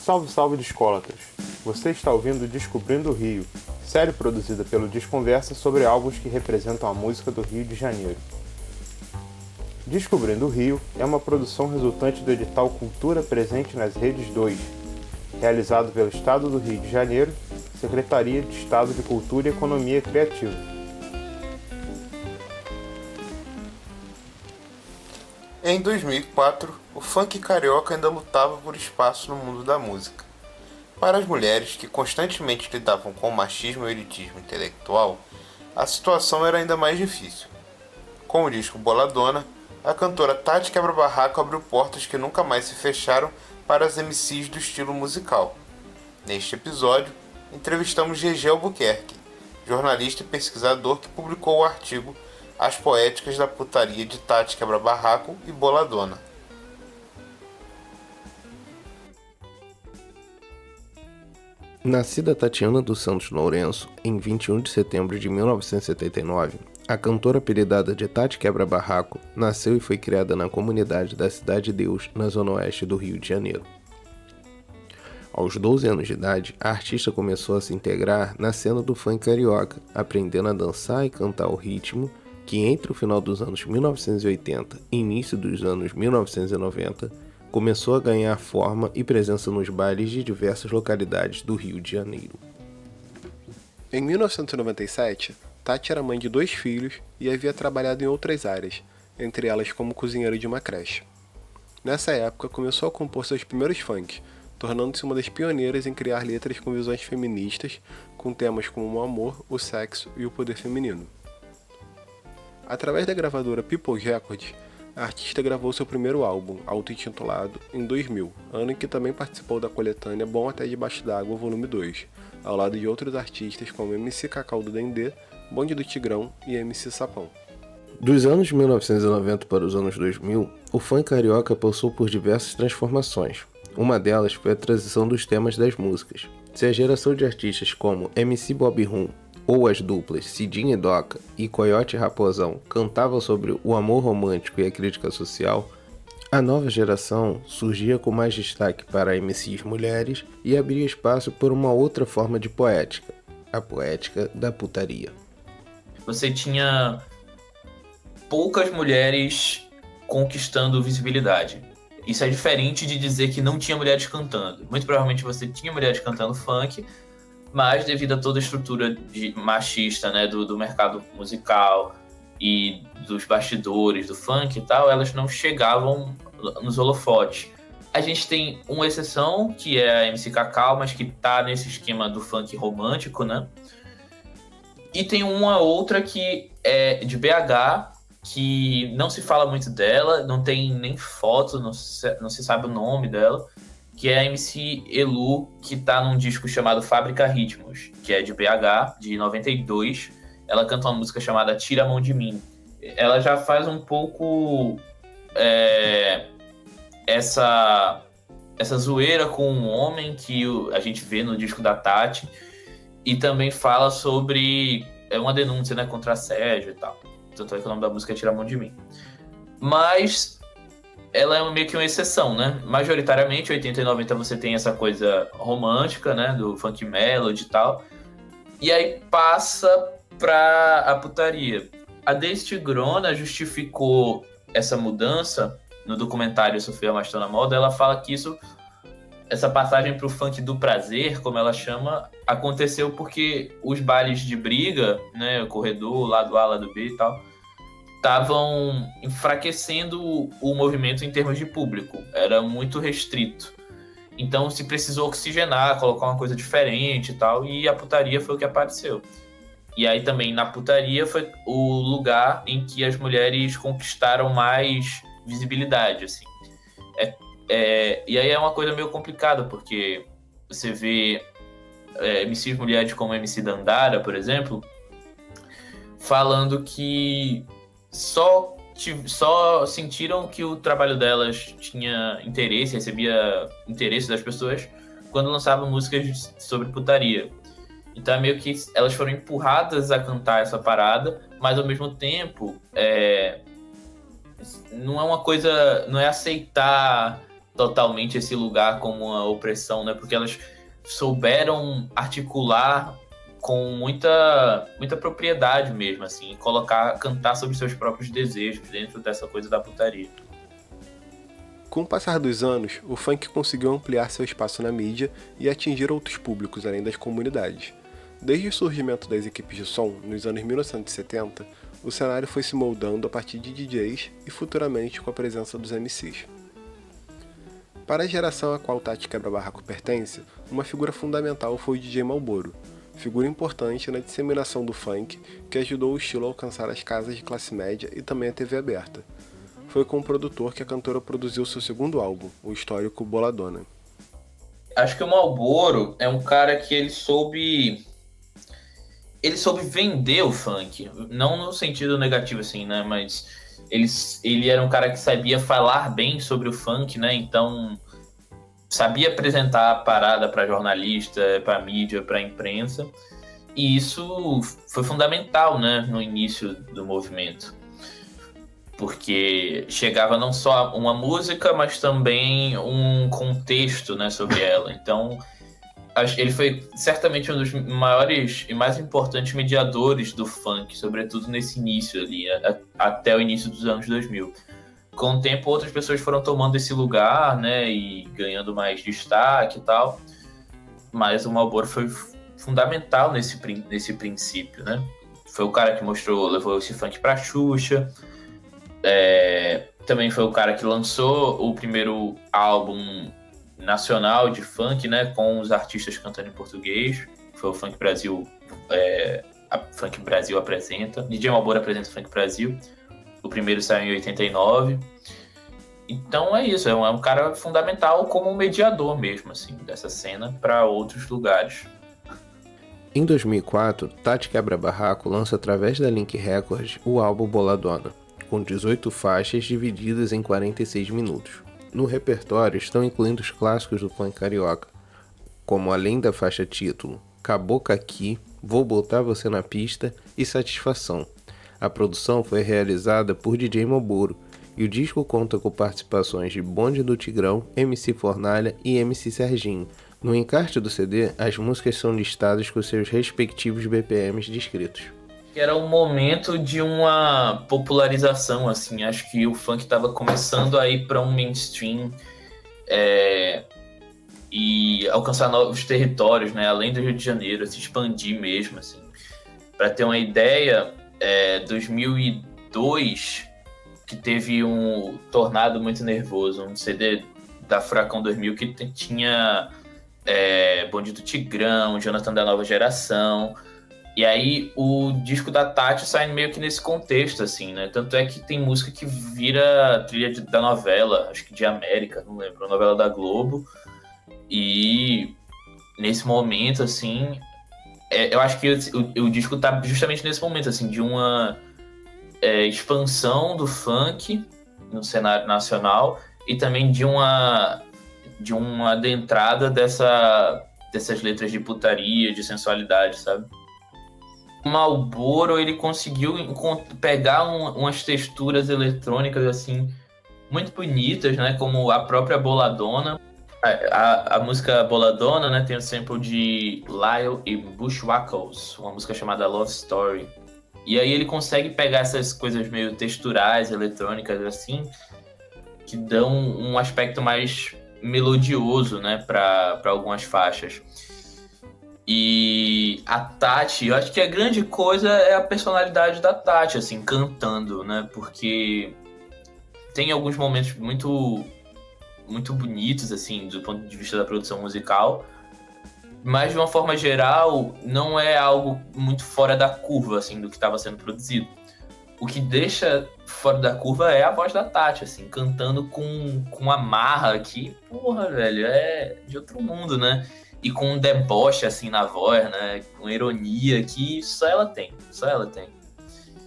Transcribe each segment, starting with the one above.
Salve, salve discólatras! Você está ouvindo Descobrindo o Rio, série produzida pelo Desconversa sobre álbuns que representam a música do Rio de Janeiro. Descobrindo o Rio é uma produção resultante do edital Cultura Presente nas Redes 2, realizado pelo Estado do Rio de Janeiro, Secretaria de Estado de Cultura e Economia Criativa. Em 2004, o funk carioca ainda lutava por espaço no mundo da música. Para as mulheres que constantemente lidavam com o machismo e o elitismo intelectual, a situação era ainda mais difícil. Com o disco Boladona, a cantora Tati Quebra-Barraco abriu portas que nunca mais se fecharam para as MCs do estilo musical. Neste episódio, entrevistamos Gegé Albuquerque, jornalista e pesquisador que publicou o artigo As Poéticas da Putaria de Tati Quebra-Barraco e Boladona. Nascida Tatiana dos Santos Lourenço em 21 de setembro de 1979, a cantora apelidada de Tati Quebra-Barraco nasceu e foi criada na comunidade da Cidade Deus, na zona oeste do Rio de Janeiro. Aos 12 anos de idade, a artista começou a se integrar na cena do funk carioca, aprendendo a dançar e cantar o ritmo que entre o final dos anos 1980 e início dos anos 1990 começou a ganhar forma e presença nos bailes de diversas localidades do Rio de Janeiro. Em 1997, Tati era mãe de 2 filhos e havia trabalhado em outras áreas, entre elas como cozinheira de uma creche. Nessa época, começou a compor seus primeiros funks, tornando-se uma das pioneiras em criar letras com visões feministas, com temas como o amor, o sexo e o poder feminino. Através da gravadora People Records, a artista gravou seu primeiro álbum, auto-intitulado, em 2000, ano em que também participou da coletânea Bom Até Debaixo d'Água, volume 2, ao lado de outros artistas como MC Cacau do Dendê, Bonde do Tigrão e MC Sapão. Dos anos 1990 para os anos 2000, o funk carioca passou por diversas transformações. Uma delas foi a transição dos temas das músicas. Se a geração de artistas como MC Bob Rum, ou as duplas Cidinho e Doca e Coyote e Raposão cantavam sobre o amor romântico e a crítica social, a nova geração surgia com mais destaque para MCs mulheres e abria espaço por uma outra forma de poética, a poética da putaria. Você tinha poucas mulheres conquistando visibilidade. Isso é diferente de dizer que não tinha mulheres cantando. Muito provavelmente você tinha mulheres cantando funk, mas devido a toda a estrutura machista, né, do mercado musical e dos bastidores do funk e tal, elas não chegavam nos holofotes. A gente tem uma exceção, que é a MC Cacau, mas que tá nesse esquema do funk romântico, né? E tem uma outra que é de BH, que não se fala muito dela, não tem nem foto, não se sabe o nome dela, que é a MC Elu, que tá num disco chamado Fábrica Ritmos, que é de BH, de 92. Ela canta uma música chamada Tira a Mão de Mim. Ela já faz um pouco essa zoeira com um homem que a gente vê no disco da Tati, e também fala sobre uma denúncia, né, contra assédio e tal. Tanto é que o nome da música é Tira a Mão de Mim. Mas ela é meio que uma exceção, né? Majoritariamente, 80 e 90 você tem essa coisa romântica, né? Do funk melody e tal. E aí passa pra a putaria. A Daisy Tigrona justificou essa mudança no documentário Sofia Mas Tô na Moda. Ela fala que essa passagem pro funk do prazer, como ela chama, aconteceu porque os bailes de briga, né? O corredor, lado A, lado B e tal, estavam enfraquecendo o movimento em termos de público. Era muito restrito. Então se precisou oxigenar, colocar uma coisa diferente e tal, e a putaria foi o que apareceu. E aí também na putaria foi o lugar em que as mulheres conquistaram mais visibilidade, assim. E aí é uma coisa meio complicada, porque você vê MCs mulheres como MC Dandara, por exemplo, falando que só sentiram que o trabalho delas tinha interesse, recebia interesse das pessoas quando lançavam músicas sobre putaria. Então é meio que elas foram empurradas a cantar essa parada, mas ao mesmo tempo não é uma coisa, não é aceitar totalmente esse lugar como uma opressão, né? Porque elas souberam articular com muita propriedade mesmo, assim, cantar sobre seus próprios desejos dentro dessa coisa da putaria. Com o passar dos anos, o funk conseguiu ampliar seu espaço na mídia e atingir outros públicos além das comunidades. Desde o surgimento das equipes de som, nos anos 1970, o cenário foi se moldando a partir de DJs e futuramente com a presença dos MCs. Para a geração a qual Tati Quebra-Barraco pertence, uma figura fundamental foi o DJ Malboro, figura importante na disseminação do funk que ajudou o estilo a alcançar as casas de classe média e também a TV aberta. Foi com o produtor que a cantora produziu seu segundo álbum, o histórico Boladona. Acho que o Malboro é um cara que ele soube vender o funk, não no sentido negativo assim, né, mas ele era um cara que sabia falar bem sobre o funk, né, então sabia apresentar a parada para jornalista, para mídia, para imprensa, e isso foi fundamental, né, no início do movimento, porque chegava não só uma música, mas também um contexto, né, sobre ela. Então, ele foi certamente um dos maiores e mais importantes mediadores do funk, sobretudo nesse início ali, até o início dos anos 2000. Com o tempo, outras pessoas foram tomando esse lugar, né, e ganhando mais destaque e tal, mas o Malboro foi fundamental nesse princípio, né? Foi o cara que levou esse funk pra Xuxa, também foi o cara que lançou o primeiro álbum nacional de funk, né, com os artistas cantando em português. Foi o Funk Brasil, Funk Brasil apresenta. DJ Malboro apresenta o Funk Brasil. O primeiro saiu em 89. Então é isso, é um cara fundamental como mediador mesmo, assim, dessa cena para outros lugares. Em 2004, Tati Quebra-Barraco lança através da Link Records o álbum Boladona, com 18 faixas divididas em 46 minutos. No repertório estão incluindo os clássicos do funk carioca, como além da faixa título, Caboclo Aqui, Vou Botar Você na Pista e Satisfação. A produção foi realizada por DJ Malboro e o disco conta com participações de Bonde do Tigrão, MC Fornalha e MC Serginho. No encarte do CD, as músicas são listadas com seus respectivos BPMs descritos. Era um momento de uma popularização, assim, acho que o funk estava começando a ir para um mainstream e alcançar novos territórios, né, além do Rio de Janeiro, se expandir mesmo, assim. Para ter uma ideia, 2002, que teve um Tornado Muito Nervoso, um CD da Furacão 2000 que tinha Bonde do Tigrão, Jonathan da Nova Geração. E aí o disco da Tati sai meio que nesse contexto, assim, né? Tanto é que tem música que vira trilha da novela, acho que de América, não lembro, a novela da Globo. E nesse momento, assim, eu acho que o disco tá justamente nesse momento, assim, de uma expansão do funk no cenário nacional e também de uma adentrada dessas letras de putaria, de sensualidade, sabe? O Malboro, ele conseguiu pegar umas texturas eletrônicas, assim, muito bonitas, né? Como a própria Boladona. A música Boladona, né, tem o sample de Lyle e Bushwhackers, uma música chamada Love Story. E aí ele consegue pegar essas coisas meio texturais, eletrônicas, assim, que dão um aspecto mais melodioso, né, para algumas faixas. E a Tati, eu acho que a grande coisa é a personalidade da Tati, assim, cantando, né? Porque tem alguns momentos muito, muito bonitos, assim, do ponto de vista da produção musical, mas de uma forma geral não é algo muito fora da curva, assim, do que estava sendo produzido. O que deixa fora da curva é a voz da Tati, assim, cantando com uma marra que, porra, velho, é de outro mundo, né? E com um deboche, assim, na voz, né? Com ironia que só ela tem.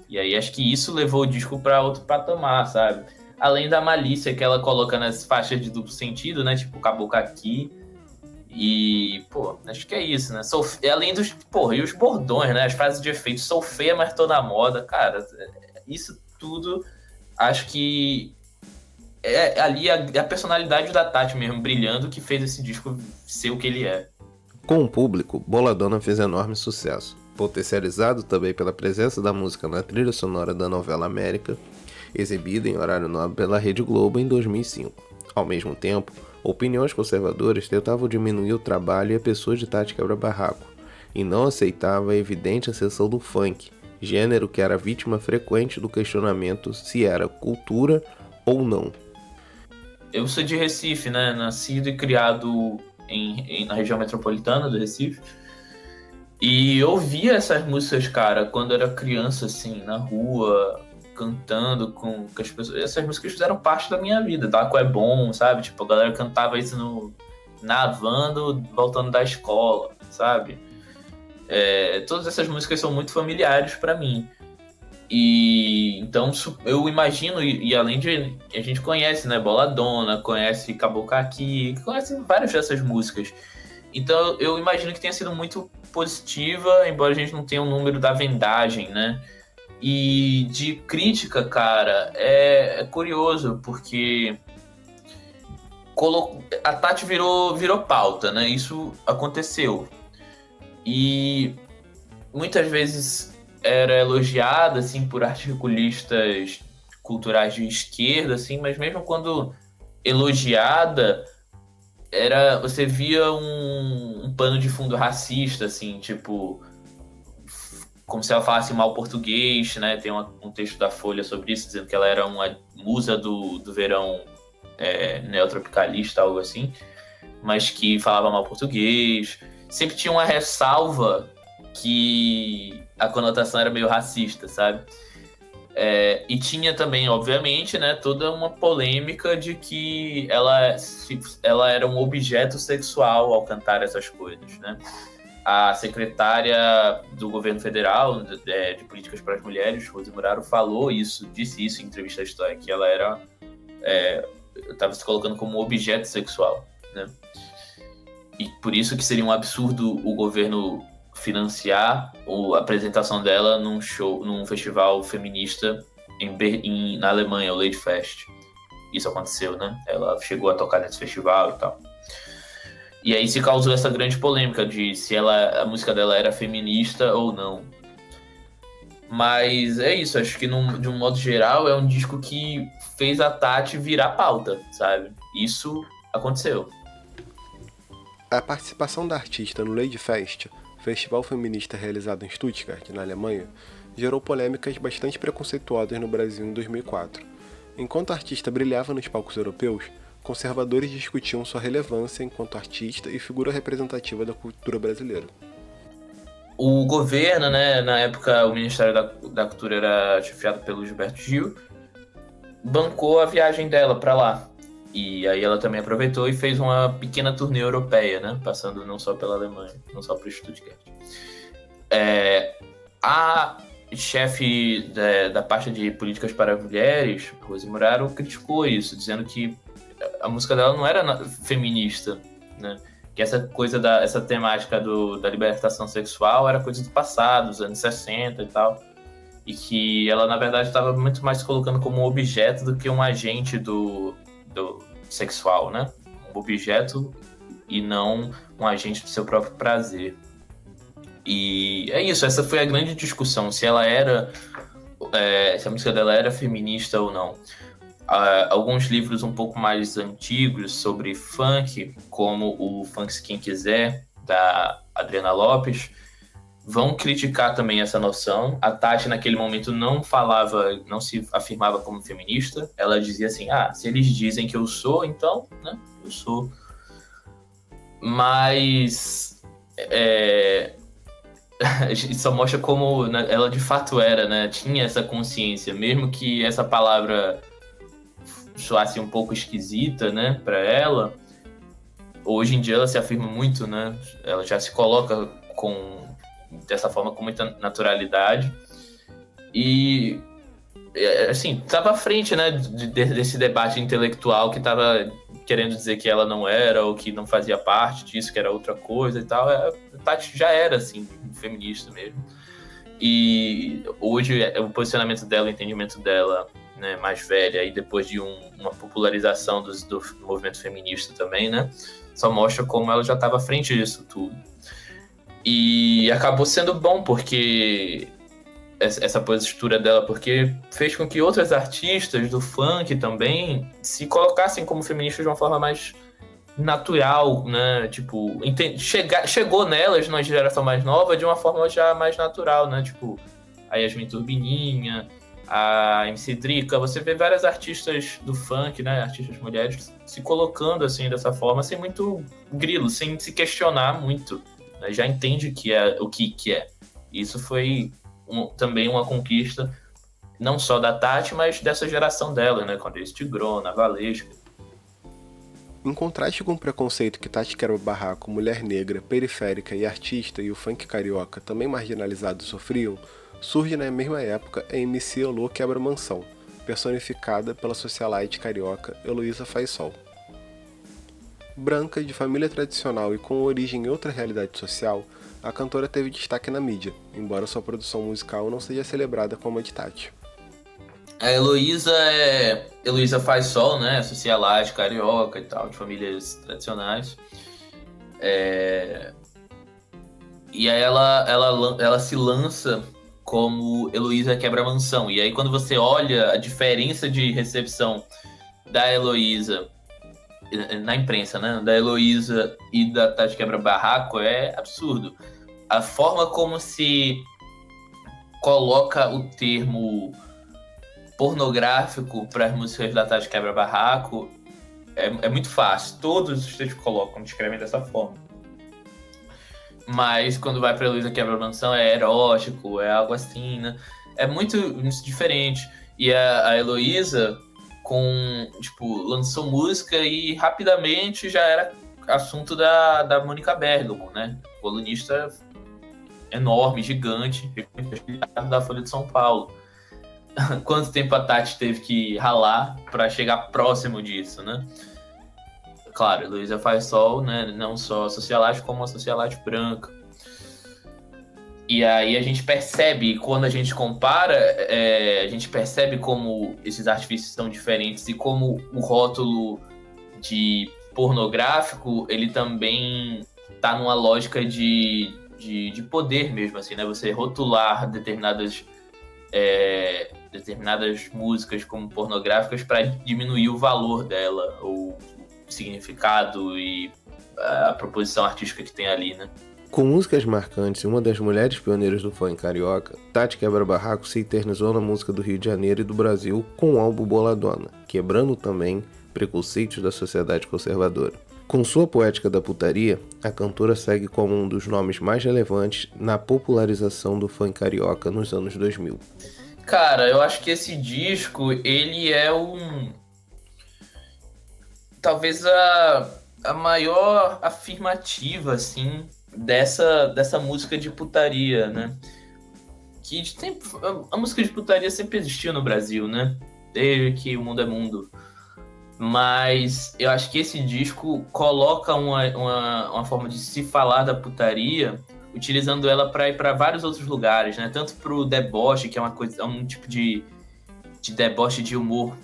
E aí acho que isso levou o disco para outro patamar, sabe? Além da malícia que ela coloca nas faixas de duplo sentido, né? Tipo, Caboclo Aqui. E, pô, acho que é isso, né? Além dos, porra, e os bordões, né? As frases de efeito. Sou feia, mas tô na moda. Cara, isso tudo acho que é ali a personalidade da Tati mesmo, brilhando, que fez esse disco ser o que ele é. Com o público, Boladona fez enorme sucesso, potencializado também pela presença da música na trilha sonora da novela América, exibida em horário nobre pela Rede Globo em 2005. Ao mesmo tempo, opiniões conservadoras tentavam diminuir o trabalho e a pessoa de Tati Quebra-Barraco, e não aceitava a evidente ascensão do funk, gênero que era vítima frequente do questionamento se era cultura ou não. Eu sou de Recife, né? Nascido e criado na região metropolitana do Recife. E eu ouvia essas músicas, cara, quando era criança, assim, na rua, cantando com as pessoas. Essas músicas fizeram parte da minha vida. Daco é bom, sabe? Tipo, a galera cantava isso na van, voltando da escola, sabe? Todas essas músicas são muito familiares pra mim. E então eu imagino, e além de a gente conhece, né, Boladona, conhece Caboclo, conhece várias dessas músicas. Então eu imagino que tenha sido muito positiva, embora a gente não tenha o número da vendagem, né? E de crítica, cara, é curioso, porque a Tati virou pauta, né? Isso aconteceu. E muitas vezes era elogiada, assim, por articulistas culturais de esquerda, assim, mas mesmo quando elogiada, você via um pano de fundo racista, assim, tipo, como se ela falasse mal português, né? Tem um texto da Folha sobre isso, dizendo que ela era uma musa do verão neotropicalista, algo assim, mas que falava mal português. Sempre tinha uma ressalva que a conotação era meio racista, sabe? E tinha também, obviamente, né, toda uma polêmica de que ela era um objeto sexual ao cantar essas coisas, né? A secretária do governo federal de políticas para as mulheres, Rose Muraro, disse isso em entrevista à História, que ela estava se colocando como um objeto sexual, né? E por isso que seria um absurdo o governo financiar a apresentação dela num festival feminista na Alemanha, o Lady Fest. Isso aconteceu, né? Ela chegou a tocar nesse festival e tal. E aí se causou essa grande polêmica de se a música dela era feminista ou não. Mas é isso, acho que de um modo geral é um disco que fez a Tati virar pauta, sabe? Isso aconteceu. A participação da artista no Lady Fest, festival feminista realizado em Stuttgart, na Alemanha, gerou polêmicas bastante preconceituosas no Brasil em 2004. Enquanto a artista brilhava nos palcos europeus, conservadores discutiam sua relevância enquanto artista e figura representativa da cultura brasileira. O governo, né, na época o Ministério da Cultura era chefiado pelo Gilberto Gil, bancou a viagem dela para lá. E aí ela também aproveitou e fez uma pequena turnê europeia, né? Passando não só pela Alemanha, não só por Stuttgart. A chefe da pasta de políticas para mulheres, Rose Muraro, criticou isso, dizendo que a música dela não era feminista, né? Que essa coisa essa temática da libertação sexual era coisa do passado, dos anos 60 e tal. E que ela, na verdade, estava muito mais se colocando como um objeto do que um agente do sexual, né? Um objeto e não um agente do seu próprio prazer. E é isso, essa foi a grande discussão, se a música dela era feminista ou não. Alguns livros um pouco mais antigos sobre funk, como o Funk Quem Quiser, da Adriana Lopes, vão criticar também essa noção. A Tati, naquele momento, não se afirmava como feminista. Ela dizia assim, se eles dizem que eu sou, então, né, eu sou. Mas isso só mostra como ela de fato era, né? Tinha essa consciência, mesmo que essa palavra soasse um pouco esquisita, né, para ela. Hoje em dia ela se afirma muito, né? Ela já se coloca dessa forma com muita naturalidade e assim, estava à frente, né, desse debate intelectual que estava querendo dizer que ela não era ou que não fazia parte disso, que era outra coisa e tal. A Tati já era assim, feminista mesmo, e hoje o posicionamento dela, o entendimento dela né, mais velha, e depois de uma popularização do movimento feminista também, né? Só mostra como ela já estava à frente disso tudo. E acabou sendo bom, porque essa postura dela, porque fez com que outras artistas do funk também se colocassem como feministas de uma forma mais natural, né? Tipo, chegou nelas, numa geração mais nova, de uma forma já mais natural, né? Tipo, a Yasmin Turbininha, a MC Drica, você vê várias artistas do funk, né? Artistas mulheres se colocando assim dessa forma, sem muito grilo, sem se questionar muito, né? Já entende o que é. Isso foi também uma conquista, não só da Tati, mas dessa geração dela, né? Com a Andressa Tigrona, a Valesca. Em contraste com o preconceito que Tati Quebra-Barraco, mulher negra, periférica e artista e o funk carioca, também marginalizados, sofriam, surge na mesma época a MC Elô Quebra-Mansão, personificada pela socialite carioca Heloísa Faisal. Branca, de família tradicional e com origem em outra realidade social, a cantora teve destaque na mídia, embora sua produção musical não seja celebrada como a de Tati. A Heloísa Faisal, né? Socialite, carioca e tal, de famílias tradicionais. E aí ela se lança como Heloísa Quebra-Mansão. E aí quando você olha a diferença de recepção da Heloísa na imprensa, né? Da Heloísa e da Tati Quebra-Barraco é absurdo. A forma como se coloca o termo pornográfico para as músicas da Tati Quebra-Barraco é muito fácil. Todos os textos colocam, descrevem dessa forma. Mas quando vai para Heloísa Quebra-Mansão é erótico, é algo assim, né? É muito diferente. E a Heloísa lançou música e rapidamente já era assunto da Mônica Bergamo, né? Colunista enorme, gigante, da Folha de São Paulo. Quanto tempo a Tati teve que ralar para chegar próximo disso, né? Claro, Heloísa Faisal, né? Não só a socialite, como a socialite branca. E aí a gente percebe, quando a gente compara, a gente percebe como esses artifícios são diferentes e como o rótulo de pornográfico, ele também tá numa lógica de poder mesmo, assim, né? Você rotular determinadas músicas como pornográficas para diminuir o valor dela, ou o significado e a proposição artística que tem ali, né? Com músicas marcantes e uma das mulheres pioneiras do funk carioca, Tati Quebra-Barraco se eternizou na música do Rio de Janeiro e do Brasil com o álbum Boladona, quebrando também preconceitos da sociedade conservadora. Com sua poética da putaria, a cantora segue como um dos nomes mais relevantes na popularização do funk carioca nos anos 2000. Cara, eu acho que esse disco, ele é talvez a maior afirmativa, assim, dessa música de putaria, né? A música de putaria sempre existiu no Brasil, né? Desde que o mundo é mundo. Mas eu acho que esse disco coloca uma forma de se falar da putaria, utilizando ela para ir para vários outros lugares, né? Tanto pro deboche, que é um tipo de deboche de humor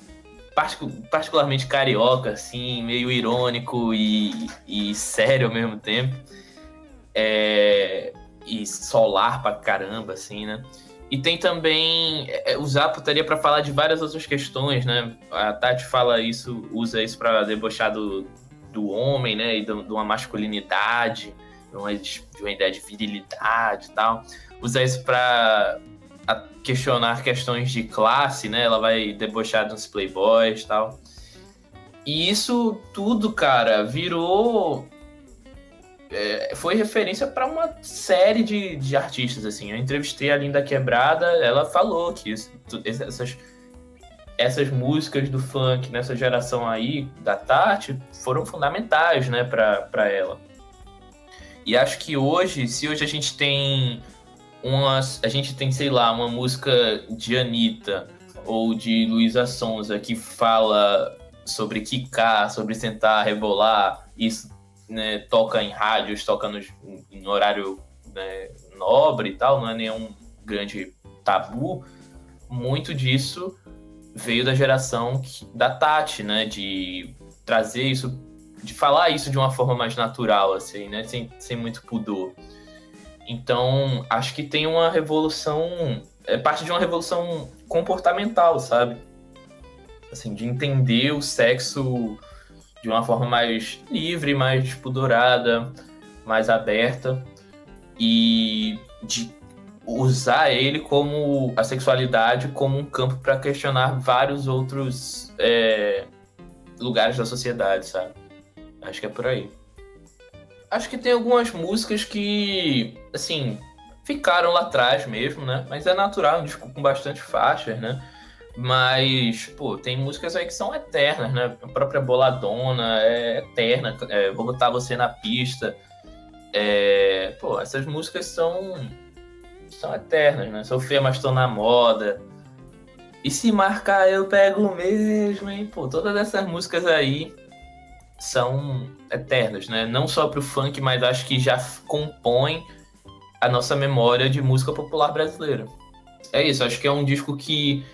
particularmente carioca, assim, meio irônico e sério ao mesmo tempo. E solar pra caramba, assim, né? E tem também usar a putaria pra falar de várias outras questões, né? A Tati usa isso pra debochar do homem, né? E de uma masculinidade, de uma ideia de virilidade e tal. Usa isso pra questionar questões de classe, né? Ela vai debochar dos playboys e tal. E isso tudo, cara, virou... foi referência para uma série de artistas, assim. Eu entrevistei a Linda Quebrada, ela falou que essas músicas do funk nessa geração aí da Tati foram fundamentais, né, para ela. E acho que se hoje a gente tem sei lá, uma música de Anitta ou de Luísa Sonza que fala sobre quicar, sobre sentar, rebolar, isso, né, toca em rádios, toca em horário, né, nobre e tal, não é nenhum grande tabu. Muito disso veio da geração da Tati, né? De trazer isso, de falar isso de uma forma mais natural, assim, né? Sem muito pudor. Então, acho que tem uma revolução, é parte de uma revolução comportamental, sabe? Assim, de entender o sexo de uma forma mais livre, mais despudorada, mais aberta, e de usar ele como a sexualidade como um campo para questionar vários outros lugares da sociedade, sabe? Acho que é por aí. Acho que tem algumas músicas que, assim, ficaram lá atrás mesmo, né? Mas é natural, um disco com bastante faixas, né? Mas, pô, tem músicas aí que são eternas, né? A própria Boladona é eterna. Vou botar você na pista. Pô, essas músicas são eternas, né? Sofia, mas tô na moda. E se marcar eu pego mesmo, hein? Pô, todas essas músicas aí são eternas, né? Não só pro funk, mas acho que já compõem a nossa memória de música popular brasileira. É isso, acho que é um disco que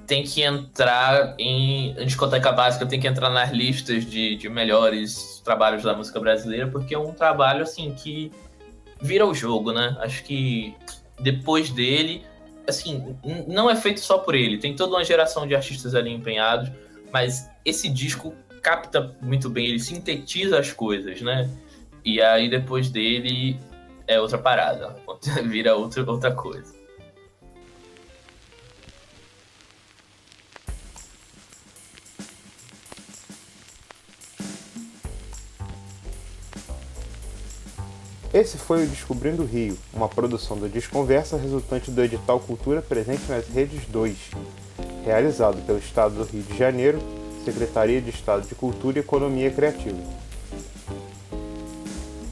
tem que entrar em discoteca básica, tem que entrar nas listas de melhores trabalhos da música brasileira, porque é um trabalho, assim, que vira o jogo, né? Acho que depois dele, assim, não é feito só por ele, tem toda uma geração de artistas ali empenhados, mas esse disco capta muito bem, ele sintetiza as coisas, né? E aí depois dele é outra parada, vira outra coisa. Esse foi o Descobrindo o Rio, uma produção do Desconversa resultante do edital Cultura Presente nas Redes 2, realizado pelo Estado do Rio de Janeiro, Secretaria de Estado de Cultura e Economia Criativa.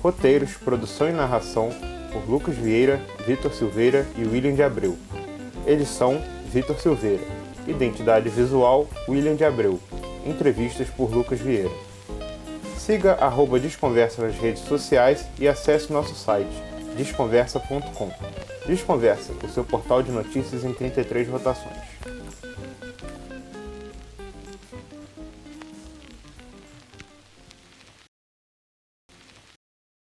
Roteiros, produção e narração por Lucas Vieira, Vitor Silveira e William de Abreu. Edição, Vitor Silveira. Identidade visual, William de Abreu. Entrevistas por Lucas Vieira. Siga @Desconversa nas redes sociais e acesse nosso site, desconversa.com. Desconversa, o seu portal de notícias em 33 rotações.